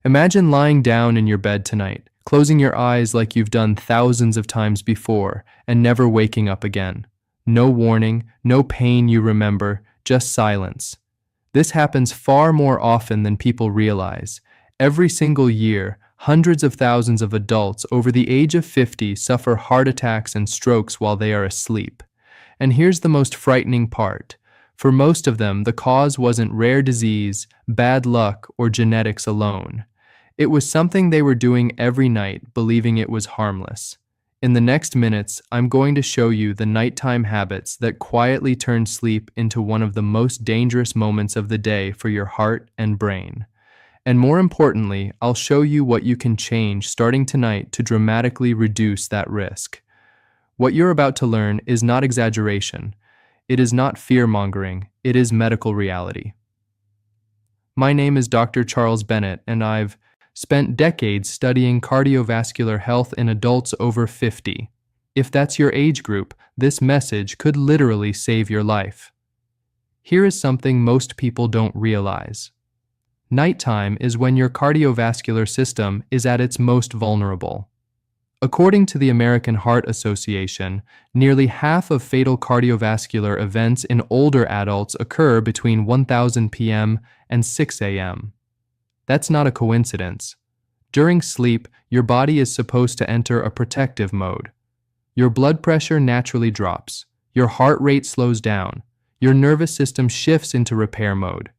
Imagine lying down in your bed tonight, closing your eyes like you've done thousands of times before, and never waking up again. No warning, no pain you remember, just silence. This happens far more often than people realize. Every single year, hundreds of thousands of adults over the age of 50 suffer heart attacks and strokes while they are asleep. And here's the most frightening part. For most of them, the cause wasn't rare disease, bad luck, or genetics alone. It was something they were doing every night, believing it was harmless. In the next minutes, I'm going to show you the nighttime habits that quietly turn sleep into one of the most dangerous moments of the day for your heart and brain. And more importantly, I'll show you what you can change starting tonight to dramatically reduce that risk. What you're about to learn is not exaggeration. It is not fear-mongering. It is medical reality. My name is Dr. Charles Bennett, and I've spent decades studying cardiovascular health in adults over 50. If that's your age group, this message could literally save your life. Here is something most people don't realize. Nighttime is when your cardiovascular system is at its most vulnerable. According to the American Heart Association, nearly half of fatal cardiovascular events in older adults occur between 1000 p.m. and 6 a.m. That's not a coincidence. During sleep, your body is supposed to enter a protective mode. Your blood pressure naturally drops, your heart rate slows down, your nervous system shifts into repair mode.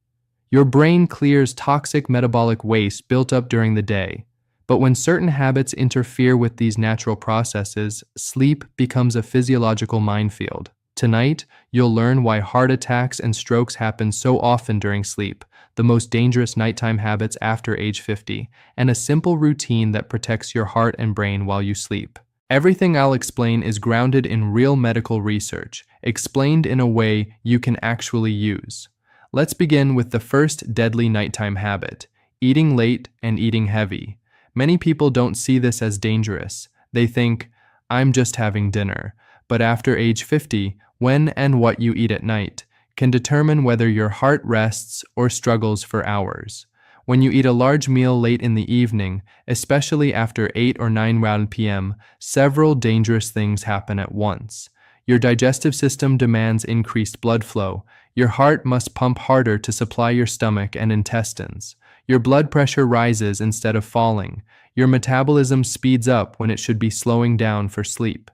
Your brain clears toxic metabolic waste built up during the day. But when certain habits interfere with these natural processes, sleep becomes a physiological minefield. Tonight, you'll learn why heart attacks and strokes happen so often during sleep, the most dangerous nighttime habits after age 50, and a simple routine that protects your heart and brain while you sleep. Everything I'll explain is grounded in real medical research, explained in a way you can actually use. Let's begin with the first deadly nighttime habit, eating late and eating heavy. Many people don't see this as dangerous. They think, I'm just having dinner. But after age 50, when and what you eat at night can determine whether your heart rests or struggles for hours. When you eat a large meal late in the evening, especially after 8 or 9 p.m., several dangerous things happen at once. Your digestive system demands increased blood flow. Your heart must pump harder to supply your stomach and intestines. Your blood pressure rises instead of falling. Your metabolism speeds up when it should be slowing down for sleep.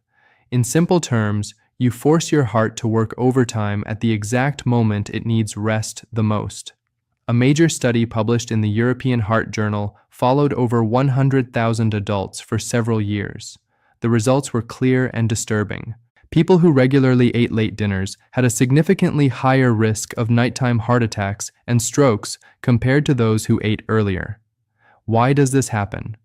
In simple terms, you force your heart to work overtime at the exact moment it needs rest the most. A major study published in the European Heart Journal followed over 100,000 adults for several years. The results were clear and disturbing. People who regularly ate late dinners had a significantly higher risk of nighttime heart attacks and strokes compared to those who ate earlier. Why does this happen?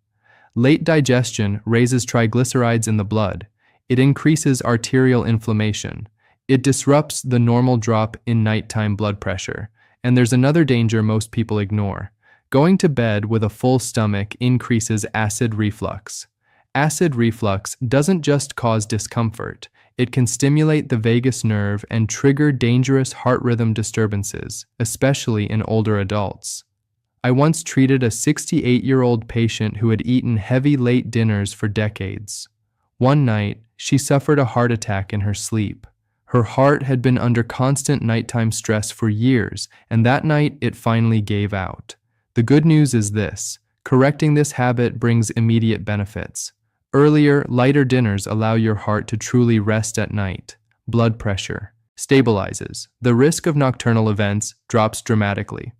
Late digestion raises triglycerides in the blood. It increases arterial inflammation. It disrupts the normal drop in nighttime blood pressure. And there's another danger most people ignore. Going to bed with a full stomach increases acid reflux. Acid reflux doesn't just cause discomfort. It can stimulate the vagus nerve and trigger dangerous heart rhythm disturbances, especially in older adults. I once treated a 68-year-old patient who had eaten heavy late dinners for decades. One night, she suffered a heart attack in her sleep. Her heart had been under constant nighttime stress for years, and that night it finally gave out. The good news is this: correcting this habit brings immediate benefits. Earlier, lighter dinners allow your heart to truly rest at night. Blood pressure stabilizes. The risk of nocturnal events drops dramatically.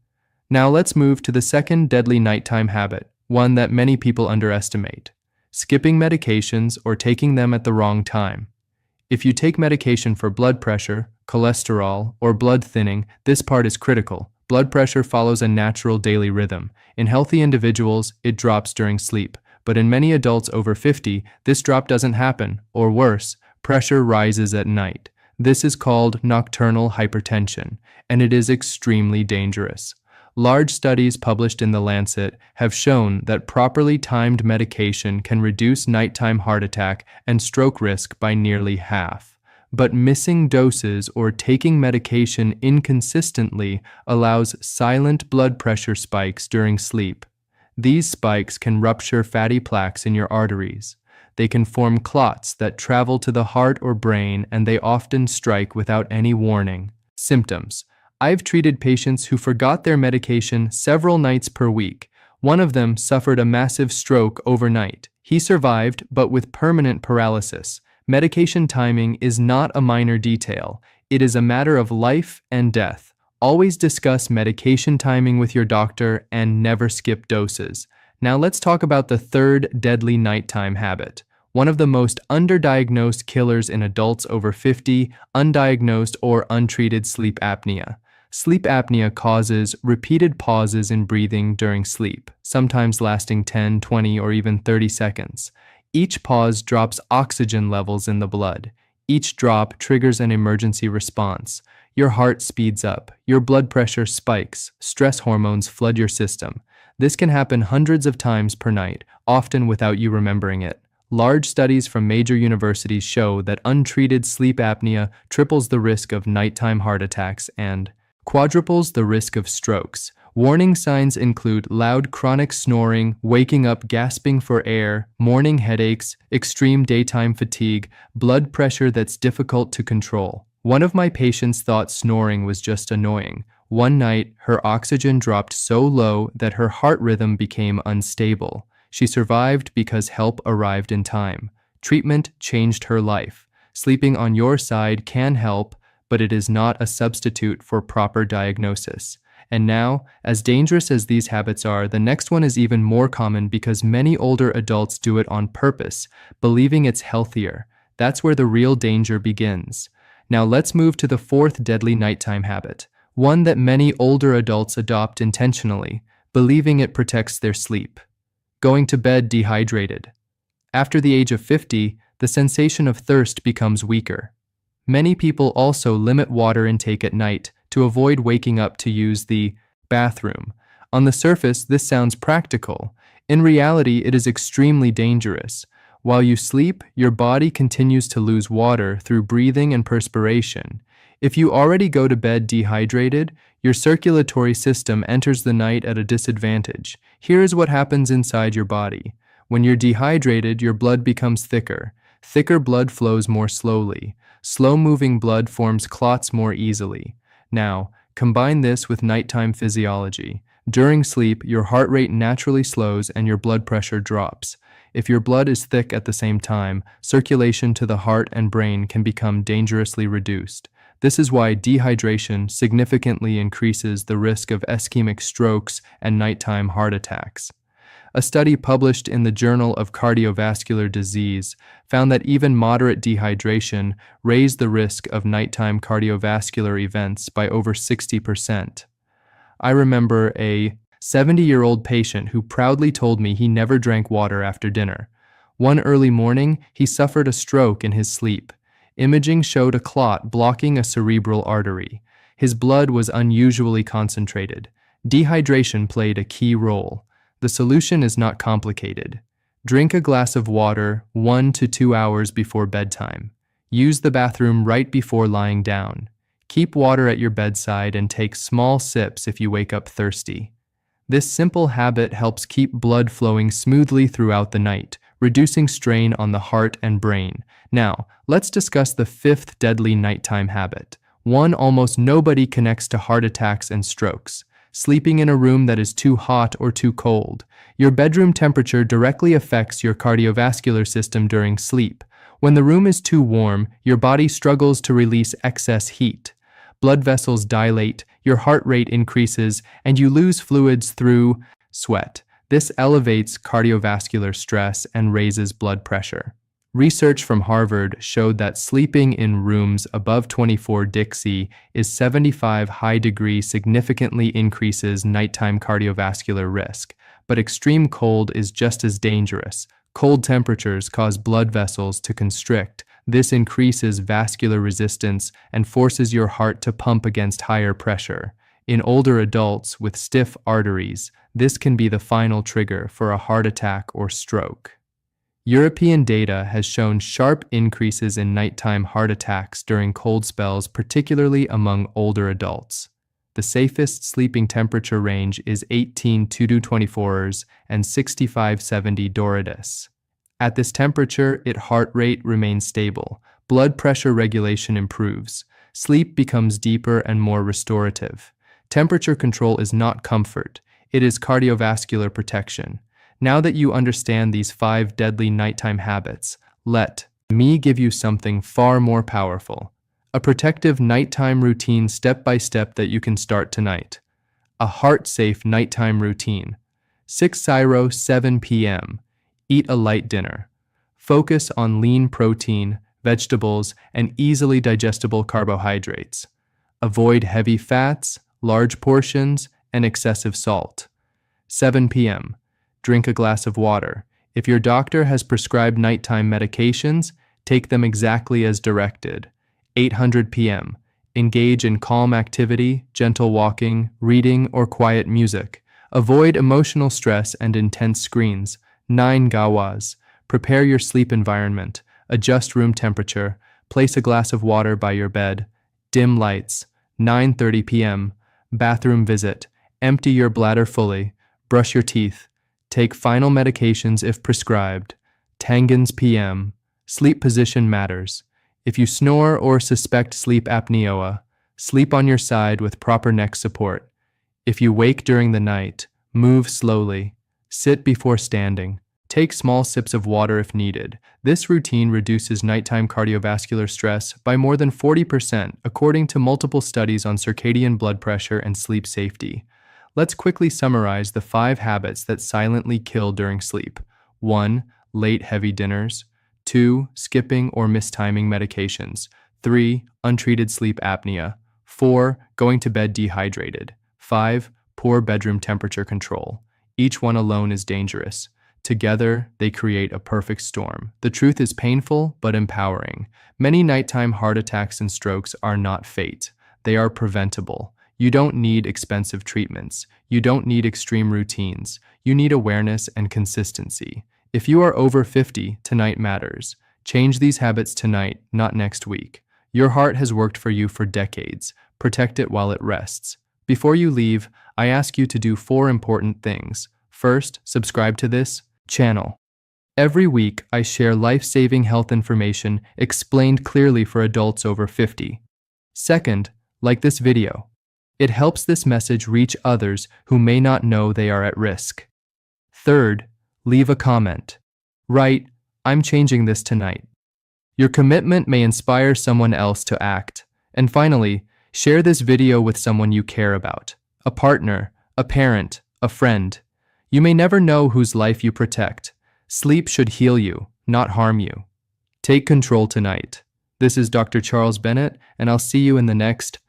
Now let's move to the second deadly nighttime habit, one that many people underestimate: skipping medications or taking them at the wrong time. If you take medication for blood pressure, cholesterol, or blood thinning, this part is critical. Blood pressure follows a natural daily rhythm. In healthy individuals, it drops during sleep. But in many adults over 50, this drop doesn't happen, or worse, pressure rises at night. This is called nocturnal hypertension, and it is extremely dangerous. Large studies published in The Lancet have shown that properly timed medication can reduce nighttime heart attack and stroke risk by nearly half. But missing doses or taking medication inconsistently allows silent blood pressure spikes during sleep. These spikes can rupture fatty plaques in your arteries. They can form clots that travel to the heart or brain, and they often strike without any warning. Symptoms. I've treated patients who forgot their medication several nights per week. One of them suffered a massive stroke overnight. He survived, but with permanent paralysis. Medication timing is not a minor detail. It is a matter of life and death. Always discuss medication timing with your doctor and never skip doses. Now let's talk about the third deadly nighttime habit. One of the most underdiagnosed killers in adults over 50, undiagnosed or untreated sleep apnea. Sleep apnea causes repeated pauses in breathing during sleep, sometimes lasting 10, 20, or even 30 seconds. Each pause drops oxygen levels in the blood. Each drop triggers an emergency response. Your heart speeds up, your blood pressure spikes, stress hormones flood your system. This can happen hundreds of times per night, often without you remembering it. Large studies from major universities show that untreated sleep apnea triples the risk of nighttime heart attacks and quadruples the risk of strokes. Warning signs include loud chronic snoring, waking up gasping for air, morning headaches, extreme daytime fatigue, blood pressure that's difficult to control. One of my patients thought snoring was just annoying. One night, her oxygen dropped so low that her heart rhythm became unstable. She survived because help arrived in time. Treatment changed her life. Sleeping on your side can help, but it is not a substitute for proper diagnosis. And now, as dangerous as these habits are, the next one is even more common because many older adults do it on purpose, believing it's healthier. That's where the real danger begins. Now let's move to the fourth deadly nighttime habit, one that many older adults adopt intentionally, believing it protects their sleep. Going to bed dehydrated. After the age of 50, the sensation of thirst becomes weaker. Many people also limit water intake at night to avoid waking up to use the bathroom. On the surface, this sounds practical. In reality, it is extremely dangerous. While you sleep, your body continues to lose water through breathing and perspiration. If you already go to bed dehydrated, your circulatory system enters the night at a disadvantage. Here is what happens inside your body. When you're dehydrated, your blood becomes thicker. Thicker blood flows more slowly. Slow-moving blood forms clots more easily. Now, combine this with nighttime physiology. During sleep, your heart rate naturally slows and your blood pressure drops. If your blood is thick at the same time, circulation to the heart and brain can become dangerously reduced. This is why dehydration significantly increases the risk of ischemic strokes and nighttime heart attacks. A study published in the Journal of Cardiovascular Disease found that even moderate dehydration raised the risk of nighttime cardiovascular events by over 60%. I remember a 70-year-old patient who proudly told me he never drank water after dinner. One early morning, he suffered a stroke in his sleep. Imaging showed a clot blocking a cerebral artery. His blood was unusually concentrated. Dehydration played a key role. The solution is not complicated. Drink a glass of water 1 to 2 hours before bedtime. Use the bathroom right before lying down. Keep water at your bedside and take small sips if you wake up thirsty. This simple habit helps keep blood flowing smoothly throughout the night, reducing strain on the heart and brain. Now, let's discuss the fifth deadly nighttime habit, one almost nobody connects to heart attacks and strokes. Sleeping in a room that is too hot or too cold. Your bedroom temperature directly affects your cardiovascular system during sleep. When the room is too warm, your body struggles to release excess heat. Blood vessels dilate, your heart rate increases, and you lose fluids through sweat. This elevates cardiovascular stress and raises blood pressure. Research from Harvard showed that sleeping in rooms above 24 Dixie is 75 high degree significantly increases nighttime cardiovascular risk, but extreme cold is just as dangerous. Cold temperatures cause blood vessels to constrict. This increases vascular resistance and forces your heart to pump against higher pressure. In older adults with stiff arteries, this can be the final trigger for a heart attack or stroke. European data has shown sharp increases in nighttime heart attacks during cold spells, particularly among older adults. The safest sleeping temperature range is 18 to 24 hours and 65-70 Doradus. At this temperature, heart rate remains stable, blood pressure regulation improves, sleep becomes deeper and more restorative. Temperature control is not comfort, it is cardiovascular protection. Now that you understand these 5 deadly nighttime habits, let me give you something far more powerful. A protective nighttime routine step by step that you can start tonight. A heart-safe nighttime routine. 6:00, 7 p.m. Eat a light dinner. Focus on lean protein, vegetables, and easily digestible carbohydrates. Avoid heavy fats, large portions, and excessive salt. 7 p.m. Drink a glass of water. If your doctor has prescribed nighttime medications, take them exactly as directed. 8:00 p.m. Engage in calm activity, gentle walking, reading, or quiet music. Avoid emotional stress and intense screens. 9 gawas. Prepare your sleep environment. Adjust room temperature. Place a glass of water by your bed. Dim lights. 9:30 p.m. Bathroom visit. Empty your bladder fully. Brush your teeth. Take final medications if prescribed. Tangens p.m. Sleep position matters. If you snore or suspect sleep apnea, sleep on your side with proper neck support. If you wake during the night, move slowly. Sit before standing. Take small sips of water if needed. This routine reduces nighttime cardiovascular stress by more than 40%, according to multiple studies on circadian blood pressure and sleep safety. Let's quickly summarize the 5 habits that silently kill during sleep. 1. Late heavy dinners. 2. Skipping or mistiming medications. 3. Untreated sleep apnea. 4. Going to bed dehydrated. 5. Poor bedroom temperature control. Each one alone is dangerous. Together, they create a perfect storm. The truth is painful but empowering. Many nighttime heart attacks and strokes are not fate. They are preventable. You don't need expensive treatments. You don't need extreme routines. You need awareness and consistency. If you are over 50, tonight matters. Change these habits tonight, not next week. Your heart has worked for you for decades. Protect it while it rests. Before you leave, I ask you to do 4 important things. First, subscribe to this channel. Every week, I share life-saving health information explained clearly for adults over 50. Second, like this video. It helps this message reach others who may not know they are at risk. Third, leave a comment. Write, "I'm changing this tonight." Your commitment may inspire someone else to act. And finally, share this video with someone you care about. A partner, a parent, a friend. You may never know whose life you protect. Sleep should heal you, not harm you. Take control tonight. This is Dr. Charles Bennett, and I'll see you in the next